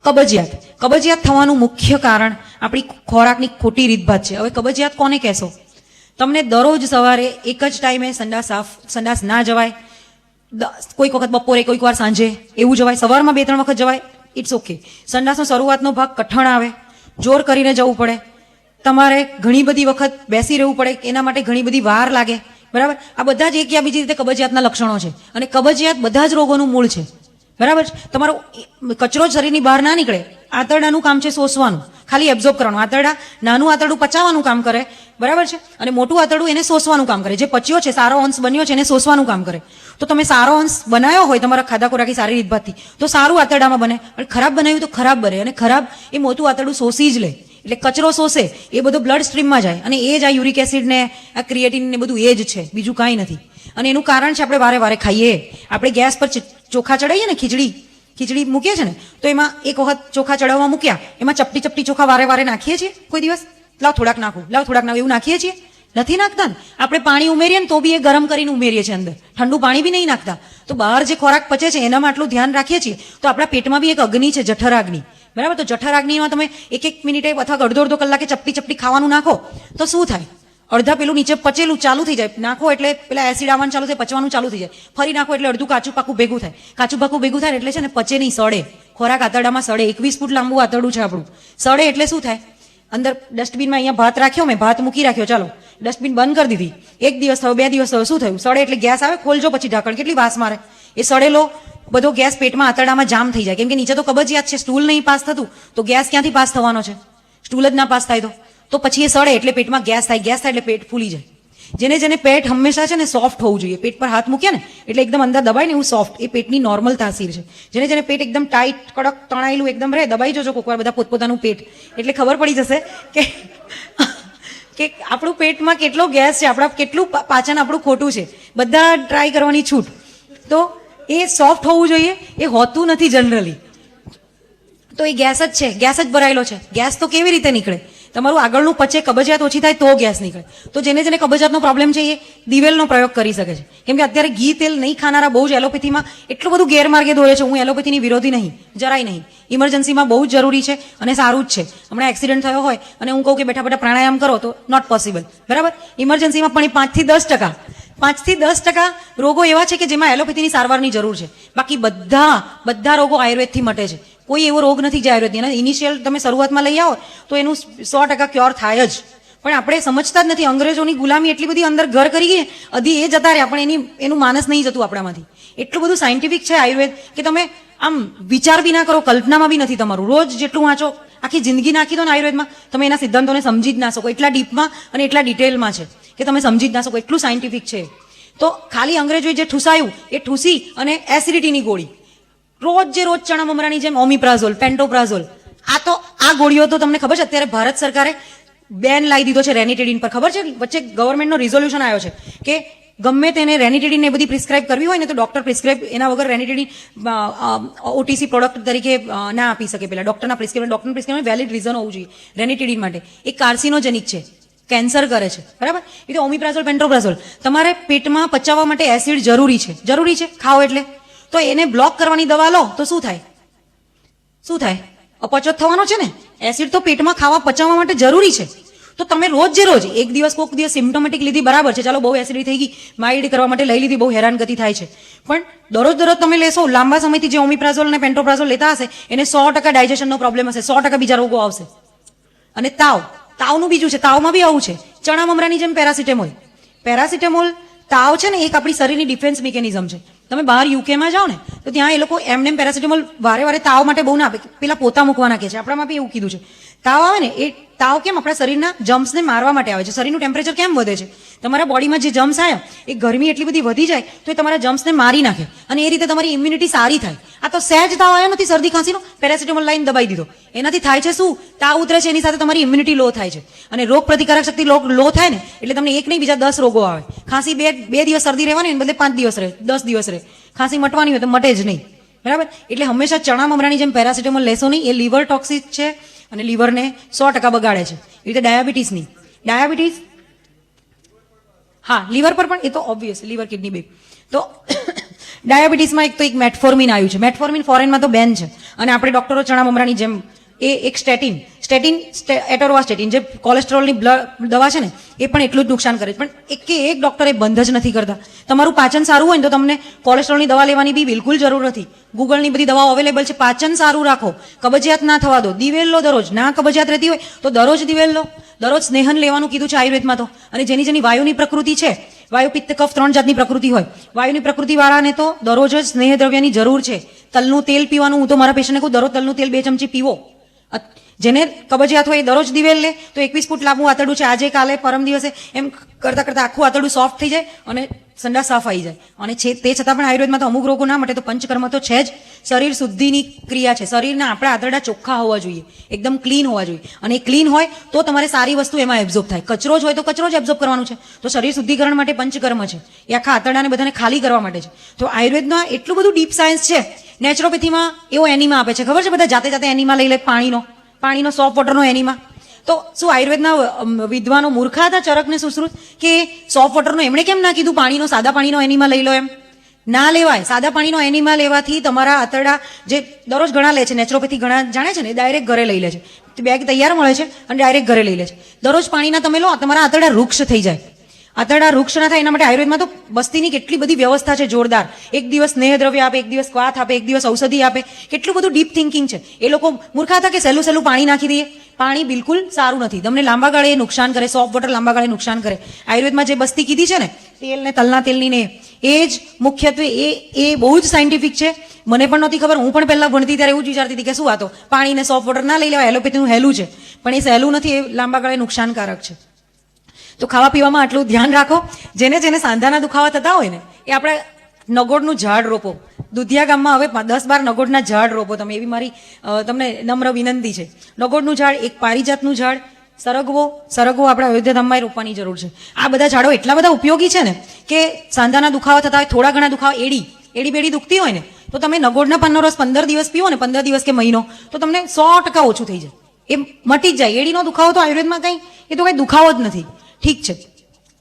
કબજિયાત થવાનું મુખ્ય કારણ આપણી ખોરાકની ખોટી રીતભાત છે. હવે કબજિયાત કોને કહેશો? તમને દરરોજ સવારે એક જ ટાઈમે સંડાસ ના જવાય, કોઈક વખત બપોરે, કોઈક વાર સાંજે એવું જવાય, સવારમાં 2-3 વખત જવાય, ઇટ્સ ઓકે. સંડાસનો શરૂઆતનો ભાગ કઠણ આવે, જોર કરીને જવું પડે, તમારે ઘણી બધી વખત બેસી રહેવું પડે, એના માટે ઘણી બધી વાર લાગે, બરાબર. આ બધા જ એક યા બીજી રીતે કબજિયાતના લક્ષણો છે. અને કબજિયાત બધા જ રોગોનું મૂળ છે, બરાબર. તમારો કચરો શરીરની બહાર ના નીકળે. આંતરડાનું કામ છે શોષવાનું, ખાલી એબ્ઝોર્બ કરવાનું. નાનું આંતરડું પચાવવાનું કામ કરે, બરાબર છે, અને મોટું આંતરડું એને શોષવાનું કામ કરે. જે પચ્યો છે, સારો અંશ બન્યો છે, એને શોષવાનું કામ કરે. તો તમે સારો અંશ બનાવ્યો હોય તમારા ખાધા ખોરાકી સારી રીતભાતથી, તો સારું આંતરડામાં બને, અને ખરાબ બનાવ્યું તો ખરાબ બને, અને ખરાબ એ મોટું આંતરડું શોષી જ લે. એટલે કચરો શોષે એ બધું બ્લડ સ્ટ્રીમમાં જાય, અને એ જ આ યુરિક એસિડ ને આ ક્રિએટિન ને બધું એ જ છે, બીજું કાંઈ નથી. અને એનું કારણ છે આપણે વારે વારે ખાઈએ. આપણે ગેસ પર ચોખા ચડાવીએ ને, ખીચડી મૂકીએ છીએ ને, તો એમાં એક વખત ચોખા ચડાવવા મૂક્યા, એમાં ચપટી ચોખા વારે વારે નાખીએ છીએ કોઈ દિવસ? લાવ થોડાક નાખું એવું નાખીએ છીએ? નથી નાખતા ને. આપણે પાણી ઉમેરીએ ને તો બી એ ગરમ કરીને ઉમેરીએ છીએ અંદર, ઠંડુ પાણી બી નહીં નાખતા. તો બહાર જે ખોરાક પચે છે એનામાં આટલું ધ્યાન રાખીએ છીએ. તો આપણા પેટમાં બી એક અગ્નિ છે, જઠરાગ્નિ, બરાબર. તો જઠરાગ્નિમાં તમે એક મિનિટે અથવા અડધો કલાકે ચપટી ખાવાનું નાખો તો શું થાય? અડધા પેલું નીચે પચેલું ચાલુ થઈ જાય, નાખો એટલે પેલા એસિડ આવવાનું ચાલુ થાય, પચવાનું ચાલુ થઈ જાય. ફરી નાખો એટલે અડધું કાચું પાકું ભેગું થાય એટલે છે ને પચે નહીં, સડે. ખોરાક આંતરડામાં સડે. 21 ફૂટ લાંબુ આંતરડું છે આપણું. સડે એટલે શું થાય? અંદર ડસ્ટબિનમાં અહીંયા ભાત રાખ્યો, મેં ભાત મૂકી રાખ્યો, ચાલો ડસ્ટબિન બંધ કરી દીધી, 1 દિવસ થયો, 2 દિવસ થયો, શું થયું? સડે એટલે ગેસ આવે, ખોલજો પછી ઢાંકણ, કેટલી વાસ મારે. એ સડેલો બધો ગેસ પેટમાં આંતરડામાં જામ થઈ જાય, કેમ કે નીચે તો કબજિયાત છે, સ્ટૂલ નહીં પાસ થતું, તો ગેસ ક્યાંથી પાસ થવાનો છે? સ્ટૂલ જ ના પાસ થાય તો પછી એ સડે એટલે પેટમાં ગેસ થાય એટલે પેટ ફૂલી જાય. જેને પેટ હંમેશા છે ને સોફ્ટ હોવું જોઈએ. પેટ પર હાથ મૂક્યા ને એટલે એકદમ અંદર દબાય ને એવું સોફ્ટ, એ પેટની નોર્મલ તાસીર છે. જેને પેટ એકદમ ટાઈટ, કડક, તણાયેલું એકદમ રહે, દબાઈ જજો કોઈક વાર બધા પોતપોતાનું પેટ, એટલે ખબર પડી જશે કે આપણું પેટમાં કેટલો ગેસ છે, કેટલું પાચન આપણું ખોટું છે. બધા ટ્રાય કરવાની છૂટ. તો એ સોફ્ટ હોવું જોઈએ, એ હોતું નથી જનરલી. તો એ ગેસ જ છે, ગેસ જ ભરાયેલો છે. ગેસ તો કેવી રીતે નીકળે? તમારું આગળનું પચે, કબજિયાત ઓછી થાય તો ગેસ નીકળે. તો જેને કબજિયાતનો પ્રોબ્લેમ છે એ દિવેલનો પ્રયોગ કરી શકે છે. કેમ કે અત્યારે ઘી તેલ નહીં ખાનારા બહુ જ એલોપેથીમાં એટલું બધું ગેરમાર્ગે દોરે છે. હું એલોપેથીની વિરોધી નહીં, જરાય નહીં. ઇમરજન્સીમાં બહુ જ જરૂરી છે અને સારું જ છે. હમણાં એક્સિડન્ટ થયો હોય અને હું કહું કે બેઠા પ્રાણાયામ કરો તો નોટ પોસિબલ, બરાબર. ઇમરજન્સીમાં પણ 5-10% રોગો એવા છે કે જેમાં એલોપેથીની સારવારની જરૂર છે. બાકી બધા રોગો આયુર્વેદથી મટે છે. કોઈ એવો રોગ નથી જે આયુર્વેદ ઇનિશિયલ તમે શરૂઆતમાં લઈ આવો તો એનું 100% ક્યોર થાય જ. પણ આપણે સમજતા જ નથી. અંગ્રેજોની ગુલામી એટલી બધી અંદર ઘર કરી ગઈ, અધી એ જતા રહ્યા, પણ એનું માનસ નહીં જતું આપણામાંથી. એટલું બધું સાયન્ટિફિક છે આયુર્વેદ કે તમે આમ વિચાર બી ના કરો, કલ્પનામાં બી નથી તમારું. રોજ જેટલું વાંચો, આખી જિંદગી નાખી દો ને આયુર્વેદમાં, તમે એના સિદ્ધાંતોને સમજી જ ના શકો. એટલા ડીપમાં અને એટલા ડિટેલમાં છે કે તમે સમજી જ ના શકો, એટલું સાયન્ટિફિક છે. તો ખાલી અંગ્રેજોએ જે ઠૂસાયું એ ઠૂસી અને એસિડિટીની ગોળી, રોજ ચણા મમરાની જેમ ઓમિપ્રાઝોલ, પેન્ટોપ્રાઝોલ, આ ગોળીઓ તો તમને ખબર છે અત્યારે ભારત સરકારે બેન લાવી દીધો છે રેનિટેડિન પર. ખબર છે? વચ્ચે ગવર્મેન્ટનો રિઝોલ્યુશન આવ્યો છે કે ગમે તેને રેનિટેડિન ને બધી પ્રિસ્ક્રાઇબ કરવી હોય ને તો ડોક્ટર પ્રિસ્ક્રાઇબ, એના વગર રેનિટેડિન ઓટીસી પ્રોડક્ટ તરીકે ના આપી શકે. પેલા ડોક્ટરના પ્રિસ્ક્રાઇબ વેલિડ રીઝન હોવું જોઈએ રેનિટેડિન માટે. એ કાર્સિનોજેનિક છે, કેન્સર કરે છે, બરાબર. એ તો ઓમિપ્રાઝોલ, પેન્ટોપ્રાઝોલ. તમારે પેટમાં પચાવવા માટે એસિડ જરૂરી છે, ખાઓ એટલે. તો એને બ્લોક કરવાની દવા લો તો શું થાય? અપચો થવાનો છે ને. એસિડ તો પેટમાં પચાવવા માટે જરૂરી છે. તો તમે રોજ એક દિવસ કોઈક દિવસ સિમ્પ્ટોમેટિક લીધી, બરાબર છે, ચાલો બહુ એસિડિટી થઈ ગઈ, માઇલ્ડ કરવા માટે લઈ લીધી, બહુ હેરાનગતિ થાય છે. પણ દરરોજ તમે લેશો, લાંબા સમયથી જે ઓમિપ્રાઝોલ અને પેન્ટોપ્રાઝોલ લેતા હશે એને 100% ડાયજેશનનો પ્રોબ્લેમ હશે, 100% બીજા રોગો આવશે. અને તાવનું બીજું છે, તાવમાં બી આવું છે. ચણા મમરાની જેમ પેરાસિટામોલ, તાવ છે ને એક આપણી શરીરની ડિફેન્સ મિકેનિઝમ છે. તમે બહાર યુકેમાં જાઓ ને તો ત્યાં એ લોકો એમને પેરાસિટામોલ વારે તાવ માટે બહુ ના આપે, પેલા પોતા મૂકવાના કે છે. આપણામાં બી એવું કીધું છે. તાવ આવે ને એ તાવ કેમ? આપણા શરીરના જમ્સને મારવા માટે આવે છે. શરીરનું ટેમ્પરેચર કેમ વધે છે? તમારા બોડીમાં જે જમ્સ આવ્યા એ ગરમી એટલી બધી વધી જાય તો એ તમારા જમ્સને મારી નાખે અને એ રીતે તમારી ઇમ્યુનિટી સારી થાય. આ તો સહેજ તાવ આવ્યો નથી, શરદી ખાંસીનો, પેરાસિટામોલ લાઈન દબાઈ દીધો. એનાથી થાય છે શું? તાવ ઉતરે છે, એની સાથે તમારી ઇમ્યુનિટી લો થાય છે. અને રોગ પ્રતિકારક શક્તિ લો થાય ને એટલે તમને એક નહીં બીજા 10 રોગો આવે. ખાંસી 2 દિવસ શરદી રહેવાની ને બદલે 5 દિવસ રહે, 10 દિવસ રહે. ખાંસી મટવાની હોય તો મટે જ નહીં, બરાબર. એટલે હંમેશા ચણા મમરાની જેમ પેરાસિટામોલ લેશો નહીં. એ લીવર ટોક્સિક છે અને લીવરને 100% બગાડે છે. એ રીતે ડાયાબિટીસ, હા, લીવર પર પણ, એ તો ઓબ્વિયસ, લીવર કિડની બે. તો ડાયાબિટીસમાં એક તો એક મેટફોર્મિન આવ્યું છે. મેટફોર્મિન ફોરેનમાં તો બેન છે, અને આપણે ડોક્ટરો ચણા મમરાની જેમ એ એક સ્ટેટિન એટોરવાસ્ટેટિન જે કોલેસ્ટ્રોલની દવા છે ને, એ પણ એટલું જ નુકસાન કરે છે. પણ એક ડોક્ટર એ બંધ જ નથી કરતા. તમારું પાચન સારું હોય ને તો તમને કોલેસ્ટ્રોલની દવા લેવાની બી બિલકુલ જરૂર નથી. ગૂગલની બધી દવાઓ અવેલેબલ છે. પાચન સારું રાખો, કબજિયાત ના થવા દો, દિવેલ લો દરરોજ. ના કબજિયાત રહેતી હોય તો દરરોજ દિવેલ લો, દરરોજ સ્નેહન લેવાનું કીધું છે આયુર્વેદમાં તો. અને જેની વાયુની પ્રકૃતિ છે, વાયુ પિત્ત કફ 3 જાતની પ્રકૃતિ હોય, વાયુની પ્રકૃતિ વાળાને તો દરરોજ જ સ્નેહ દ્રવ્યની જરૂર છે. તલનું તેલ પીવાનું, હું તો મારા પેશન્ટને કહું દરરોજ તલનું તેલ 2 ચમચી પીવો. જેને કબજિયાત હોય એ દરરોજ દિવેલ લે તો 21 ફૂટ લાંબુ આંતરડું છે, આજે કાલે પરમ દિવસે એમ કરતા કરતા આખું આંતરડું સોફ્ટ થઈ જાય અને સંડાસ સાફ આવી જાય. અને તે છતાં પણ આયુર્વેદમાં તો અમુક રોગો ના મટે તો પંચકર્મ તો છે જ. શરીર શુદ્ધિની ક્રિયા છે. શરીરના આપણા આંતરડા ચોખ્ખા હોવા જોઈએ, એકદમ ક્લીન હોવા જોઈએ. અને એ ક્લીન હોય તો તમારે સારી વસ્તુ એમાં એબ્ઝોર્બ થાય. કચરો જ હોય તો કચરો જ એબ્ઝોર્બ કરવાનું છે. તો શરીર શુદ્ધિકરણ માટે પંચકર્મ છે, એ આખા આંતરડાને બધાને ખાલી કરવા માટે છે. તો આયુર્વેદમાં એટલું બધું ડીપ સાયન્સ છે. નેચરોપેથીમાં એવો એનિમા આપે છે, ખબર છે? બધા જાતે જાતે એનિમા લઈ લે, પાણીનો સોફ્ટ વોટરનો એનિમા. તો શું આયુર્વેદના વિદ્વાનો મૂર્ખા હતા ચરકને સુશ્રુત કે સોફ્ટ વોટરનો એમણે કેમ ના કીધું સાદા પાણીનો એનિમા લઈ લો? એમ ના લેવાય. સાદા પાણીનો એનિમા લેવાથી તમારા આંતરડા જે દરરોજ ઘણા લે છે, નેચરોપેથી ઘણા જાણે છે ને, ડાયરેક્ટ ઘરે લઈ લે છે. બેગ તૈયાર મળે છે અને ડાયરેક્ટ ઘરે લઈ લે છે. દરરોજ પાણીના તમે લો, તમારા આંતરડા વૃક્ષ થઈ જાય. આંતરડા વૃક્ષ ના થાય એના માટે આયુર્વેદમાં તો બસ્તીની કેટલી બધી વ્યવસ્થા છે જોરદાર. એક દિવસ સ્નેહ દ્રવ્ય આપે, એક દિવસ ક્વાથ આપે, એક દિવસ ઔષધિ આપે. કેટલું બધું ડીપ થિંકિંગ છે. એ લોકો મૂર્ખા હતા કે સહેલું પાણી નાખી દઈએ. પાણી બિલકુલ સારું નથી, તમને લાંબા ગાળે નુકસાન કરે. સોફ્ટ વોટર લાંબા ગાળે નુકસાન કરે. આયુર્વેદમાં જે બસ્તી કીધી છે ને, તેલ ને તલના તેલની ને, એ જ મુખ્યત્વે એ બહુ જ સાયન્ટિફિક છે. મને પણ નહોતી ખબર. હું પણ પહેલા ભણતી ત્યારે એવું જ વિચારતી હતી કે શું વાતો પાણી ને સોફ્ટ વોટર ના લઈ લેવાય, એલોપેથીનું હેલું છે. પણ એ સહેલું નથી, એ લાંબા ગાળે નુકસાનકારક છે. તો ખાવા પીવામાં આટલું ધ્યાન રાખો. જેને સાંધાના દુખાવા થતા હોય ને, એ આપણે નગોડનું ઝાડ રોપો. દુધિયા ગામમાં હવે 10-12 નગોડના ઝાડ રોપો તમે, એવી મારી તમને નમ્ર વિનંતી છે. નગોડનું ઝાડ, એક પારિજાતનું ઝાડ, સરગવો આપણે અયોધ્યાધામમાં રોપવાની જરૂર છે. આ બધા ઝાડો એટલા બધા ઉપયોગી છે ને કે સાંધાના દુખાવા થતા હોય, થોડા ઘણા દુખાવા, એડી બેડી દુખતી હોય ને, તો તમે નગોડના પાનનો રસ 15 દિવસ પીવો ને, 15 દિવસ કે મહિનો, તો તમને 100% ઓછું થઈ જાય. એ મટી જ જાય. એડીનો દુખાવો તો આયુર્વેદમાં એ તો કઈ દુખાવો જ નથી. ઠીક છે,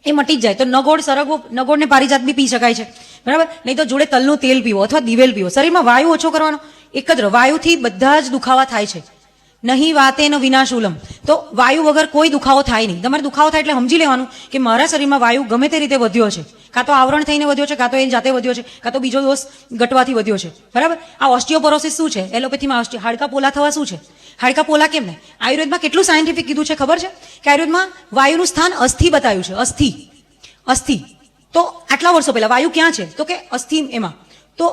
એ મટી જ જાય. તો નગોડ ને પારિજાત બી પી શકાય છે, બરાબર? નહીં તો જોડે તલનું તેલ પીવો અથવા દિવેલ પીવો. શરીરમાં વાયુ ઓછો કરવાનો એક જ વાયુથી બધા જ દુખાવા થાય છે. નહીં વાતે ન વિનાશૂલમ. તો વાયુ વગર કોઈ દુખાવો થાય નહીં. તમારે દુખાવો થાય એટલે સમજી લેવાનું કે મારા શરીરમાં વાયુ ગમે તે રીતે વધ્યો છે. કાં તો આવરણ થઈને વધ્યો છે, કાં તો એ જાતે વધ્યો છે, કાં તો બીજો દોષ ઘટવાથી વધ્યો છે, બરાબર? આ ઓસ્ટિયોપોરોસિસ શું છે? એલોપેથીમાં હાડકા પોલા થવા શું છે? હાડકા પોલા કેમ ને? આયુર્વેદમાં કેટલું સાયન્ટિફિક કીધું છે ખબર છે? કે આયુર્વેદમાં વાયુનું સ્થાન અસ્થિ બતાવ્યું છે. અસ્થિ. તો આટલા વર્ષો પહેલા વાયુ ક્યાં છે? તો કે અસ્થિ. એમાં તો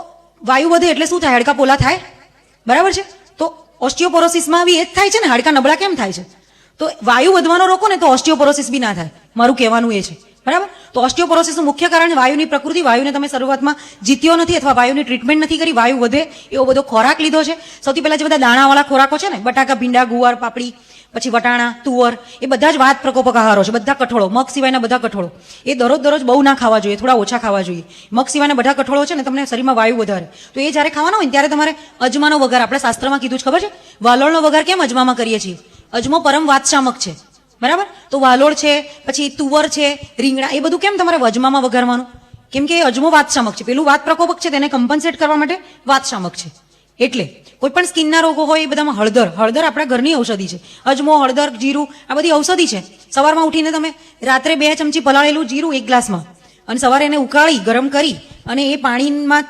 વાયુ વધે એટલે શું થાય? હાડકા પોલા થાય, બરાબર છે? તો ઓસ્ટિયોપોરોસિસમાં બી એ જ થાય છે ને. હાડકા નબળા કેમ થાય છે? તો વાયુ વધવાનો રોકો ને તો ઓસ્ટિયોપોરોસિસ બી ના થાય. મારું કહેવાનું એ છે, બરાબર? તો ઓસ્ટિયોપોરોસિસનું મુખ્ય કારણ વાયુની પ્રકૃતિ. વાયુને તમે શરૂઆતમાં જીત્યો નથી અથવા વાયુની ટ્રીટમેન્ટ નથી કરી. વાયુ વધે એવો બધો ખોરાક લીધો છે. સૌથી પહેલા જે બધા દાણાવાળા ખોરાકો છે ને, બટાકા, ભીંડા, ગુવાર, પાપડી, પછી વટાણા, તુવર, એ બધા જ વાત પ્રકોપક આહારો છે. બધા કઠોળો, મગ સિવાયના બધા કઠોળો, એ દરરોજ બહુ ના ખાવા જોઈએ, થોડા ઓછા ખાવા જોઈએ. મગ સિવાયના બધા કઠોળો છે ને, તમને શરીરમાં વાયુ વધારે. તો એ જ્યારે ખાવાના હોય ને ત્યારે તમારે અજમાનો વઘાર, આપણે શાસ્ત્રમાં કીધું છે, ખબર છે? વાલોળનો વઘાર કેમ અજમામાં કરીએ છીએ? અજમો પરમ વાતશામક છે, બરાબર? તો વાલોળ છે, પછી તુવર છે, રીંગણા, એ બધું કેમ તમારે અજમામાં વઘારવાનું? કેમ કે અજમો વાતશામક છે. પેલું વાત પ્રકોપક છે, તેને કમ્પન્સેટ કરવા માટે વાતશામક છે. એટલે કોઈ પણ સ્કિનના રોગો હોય એ બધામાં હળદર આપણા ઘરની ઔષધિ છે. અજમો, હળદર, જીરું, આ બધી ઔષધિ છે. સવારમાં ઉઠીને તમે રાત્રે 2 ચમચી પલાળેલું જીરું 1 ગ્લાસમાં, અને સવારે એને ઉકાળી ગરમ કરી અને એ પાણીમાં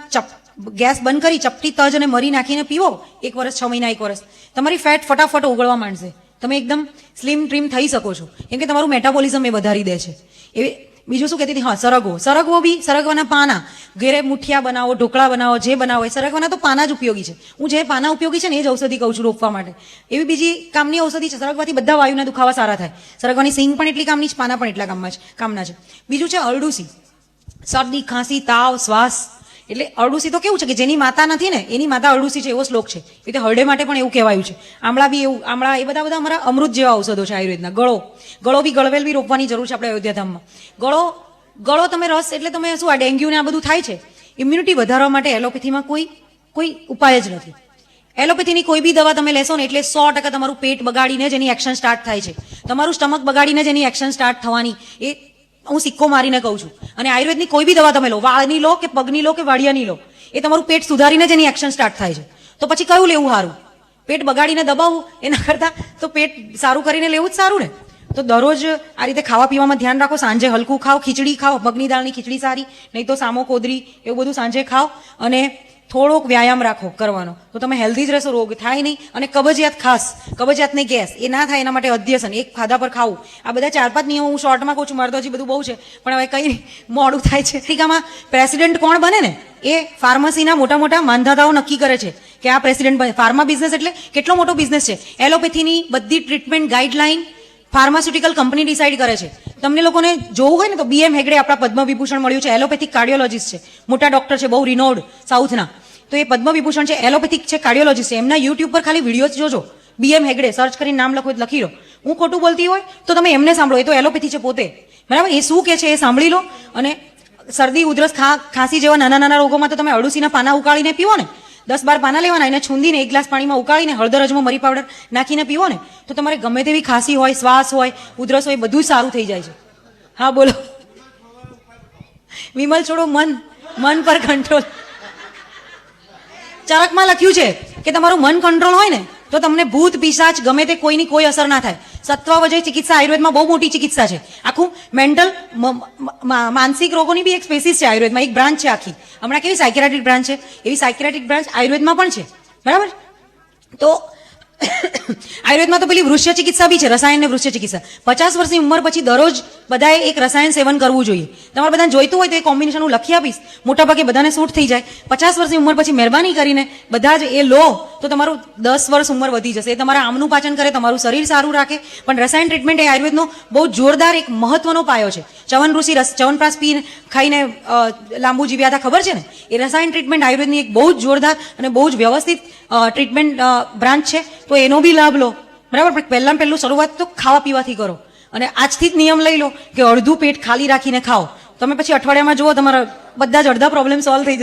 ગેસ બંધ કરી ચપટી તજ અને મરી નાખીને પીવો. 1 વર્ષ, 6 મહિના, 1 વર્ષ, તમારી ફેટ ફટાફટ ઓગળવા માંડશે. તમે એકદમ સ્લિમ ટ્રીમ થઈ શકો છો, કેમ કે તમારું મેટાબોલિઝમ એ વધારી દે છે. એ બીજું શું કહેતી હતી? હા, સરગવો બી, સરગવાના પાના ઘેરે મુઠિયા બનાવો, ઢોકળા બનાવો, જે બનાવો, એ સરગવાના તો પાના જ ઉપયોગી છે. હું જે પાના ઉપયોગી છે ને એ જ ઔષધિ કહું છું રોપવા માટે. એવી બીજી કામની ઔષધિ છે. સરગવાથી બધા વાયુના દુખાવા સારા થાય. સરગવાની સિંગ પણ એટલી કામની છે, પાના પણ એટલા કામના છે. બીજું છે અરડુસી. શરદી, ખાંસી, તાવ, શ્વાસ, એટલે અરડુસી તો કેવું છે કે જેની માતા નથી ને એની માતા અરડુસી છે, એવો શ્લોક છે. એટલે હરડે માટે પણ એવું કહેવાયું છે. આમળા બી એવું, આમળા, એ બધા અમારા અમૃત જેવા ઔષધો છે આયુર્વેદના. ગળો બી, ગળવેલ બી રોપવાની જરૂર છે આપણે અયોધ્યાધામમાં. ગળો તમે રસ, એટલે તમે શું, આ ડેન્ગ્યુ ને આ બધું થાય છે, ઇમ્યુનિટી વધારવા માટે એલોપેથીમાં કોઈ ઉપાય જ નથી. એલોપેથીની કોઈ બી દવા તમે લેશો ને એટલે 100% તમારું પેટ બગાડીને જ એની એક્શન સ્ટાર્ટ થાય છે. તમારું સ્ટમક બગાડીને જ એની એક્શન સ્ટાર્ટ થવાની, એ હું સિક્કો મારીને કહું છું. અને આયુર્વેદની કોઈ બી દવા તમે લો, વાળની લો કે પગની લો કે વાડિયાની લો, એ તમારું પેટ સુધારીને જ એની એક્શન સ્ટાર્ટ થાય છે. તો પછી કયું લેવું સારું? પેટ બગાડીને દબાવવું એના કરતાં તો પેટ સારું કરીને લેવું જ સારું ને. તો દરરોજ આ રીતે ખાવા પીવામાં ધ્યાન રાખો. સાંજે હલકું ખાઓ, ખીચડી ખાઓ, મગની દાળની ખીચડી સારી, નહીં તો સામો કોદરી એવું બધું સાંજે ખાઓ, અને થોડોક વ્યાયામ રાખો કરવાનો, તો તમે હેલ્ધી જ રહેશો, રોગ થાય નહીં. અને કબજિયાત, ખાસ કબજિયાત ને ગેસ એ ના થાય એના માટે અધ્યસન, એક ખાધા પર ખાવું. આ બધા 4-5 નિયમો હું શોર્ટમાં કહું છું, મારે તો હજી બધું બહુ છે, પણ હવે કઈ મોડું થાય છે. અમેરિકામાં પ્રેસિડેન્ટ કોણ બને ને એ ફાર્મસીના મોટા મોટા માંધાતાઓ નક્કી કરે છે કે આ પ્રેસિડેન્ટ બને. ફાર્મા બિઝનેસ એટલે કેટલો મોટો બિઝનેસ છે. એલોપેથીની બધી treatment guideline pharmaceutical company decide કરે છે. તમને લોકોને જોવું હોય ને તો BM હેગડે આપણા પદ્મ વિભૂષણ મળ્યું છે, એલોપેથિક કાર્ડિયોલોજીસ્ટ છે, મોટા ડોક્ટર છે, બહુ રિનોડ સાઉથના. તો એ પદ્મ વિભૂષણ છે, એલોપેથિક છે, કાર્ડિયોલોજીસ્ટ છે. એમના યુટ્યુબ પર ખાલી વિડીયો જોજો, BM હેગડે સર્ચ કરીને નામ લખો લખી લો. હું ખોટું બોલતી હોય તો તમે એમને સાંભળો, એ તો એલોપેથી છે પોતે, બરાબર. એ શું કે છે એ સાંભળી લો. અને શરદી, ઉધરસ, ખાંસી જેવા નાના નાના રોગોમાં તો તમે અરડુસીના પાના ઉકાળીને પીવો ને, 10-12 પાના લેવાના, એને છૂંદીને 1 ગ્લાસ પાણીમાં ઉકાળીને હળદર, અજમો, મરી પાવડર નાખીને પીવો ને, તો તમારે ગમે તેવી ખાંસી હોય, શ્વાસ હોય, ઉધરસ હોય, બધું સારું થઈ જાય છે. હા બોલો. વિમલ છોડો મન પર કંટ્રોલ. ચરકમાં લખ્યું છે કે તમારું મન કંટ્રોલ હોય ને તો તમને ભૂત, પિશાચ ગમે તે કોઈની કોઈ અસર ના થાય. સત્વાવજય ચિકિત્સા આયુર્વેદમાં બહુ મોટી ચિકિત્સા છે. આખું મેન્ટલ માનસિક રોગોની બી એક સ્પેસિસ છે આયુર્વેદમાં, એક બ્રાન્ચ છે આખી. હમણાં કેવી સાયકિયાટ્રિક બ્રાન્ચ છે, એવી સાયકિયાટ્રિક બ્રાન્ચ આયુર્વેદમાં પણ છે, બરાબર. તો આયુર્વેદમાં તો પેલી વૃશ્ય ચિકિત્સા બી છે, રસાયણ ને વૃશ્ય ચિકિત્સા. 50 વર્ષની ઉંમર પછી દરરોજ બધાએ એક રસાયણ સેવન કરવું જોઈએ. તમારે બધાને જોઈતું હોય તો એ કોમ્બિનેશન હું લખી આપીશ, મોટાભાગે બધાને સૂટ થઈ જાય. 50 વર્ષની ઉંમર પછી મહેરબાની કરીને બધા જ એ લો તો તમારું 10 વર્ષ ઉંમર વધી જશે. એ તમારા આમનું પાચન કરે, તમારું શરીર સારું રાખે. પણ રસાયણ ટ્રીટમેન્ટ એ આયુર્વેદનો બહુ જોરદાર એક મહત્વનો પાયો છે. ચવન ઋષિ ચ્યવનપ્રાશ પીને ખાઈને લાંબુ જીવ્યા હતા, ખબર છે ને. એ રસાયણ ટ્રીટમેન્ટ આયુર્વેદની એક બહુ જ જોરદાર અને બહુ જ વ્યવસ્થિત ટ્રીટમેન્ટ બ્રાન્ચ છે. તો એનો બી લાભ લો, બરાબર. પણ પહેલું શરૂઆત તો ખાવા પીવાથી કરો, અને આજથી જ નિયમ લઈ લો કે અડધું પેટ ખાલી રાખીને ખાઓ. તમે પછી અઠવાડિયામાં જુઓ તમારા બધા જ અડધા પ્રોબ્લેમ સોલ્વ થઈ જશે.